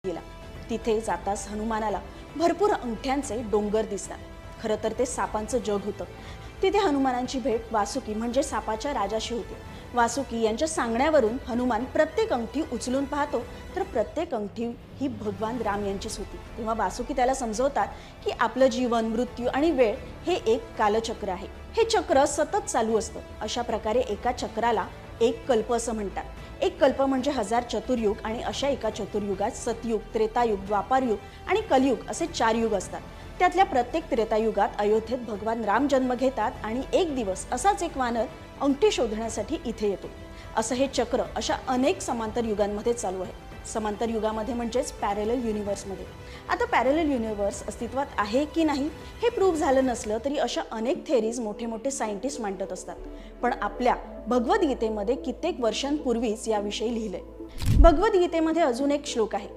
गेला। तिथे जाताच हनुमानाला भरपूर अंगठ्यांचे डोंगर दिसतात। खरं तर ते सापांचं जग होतं। तिथे हनुमानांची भेट वासुकी म्हणजे सापाच्या राजाशी होते। वासुकी यांच्या सांगण्यावरून हनुमान प्रत्येक अंगठी उचलून पाहतो, तर प्रत्येक अंगठी ही भगवान राम यांचीच होती। तेव्हा वासुकी त्याला समजवतात की आपलं जीवन, मृत्यू आणि वेळ हे एक कालचक्र आहे। हे चक्र सतत चालू असतं। अशा प्रकारे एका चक्राला एक कल्प असं म्हणतात। एक कल्प म्हणजे 1000 चतुर्युग आणि अशा एका चतुर्युगात सतयुग, त्रेतायुग, द्वापारयुग आणि कलियुग असे 4 युग असतात। त्यातल्या प्रत्येक त्रेतायुगात अयोध्येत भगवान राम जन्म घेतात आणि एक दिवस असाच एक वानर अंगठी शोधण्यासाठी इथे येतो। असं हे चक्र अशा अनेक समांतर युगांमध्ये चालू आहे। समांतर युगामध्ये म्हणजेच पॅरलल युनिव्हर्समध्ये। आता पॅरलल युनिव्हर्स अस्तित्वात आहे की नाही हे प्रूव्ह झालं नसलं तरी अशा अनेक थेरीज मोठे मोठे सायंटिस्ट मांडत असतात। पण आपल्या भगवद्गीतेमध्ये कित्येक वर्षांपूर्वीच याविषयी लिहिलंय। भगवद्गीतेमध्ये अजून एक श्लोक आहे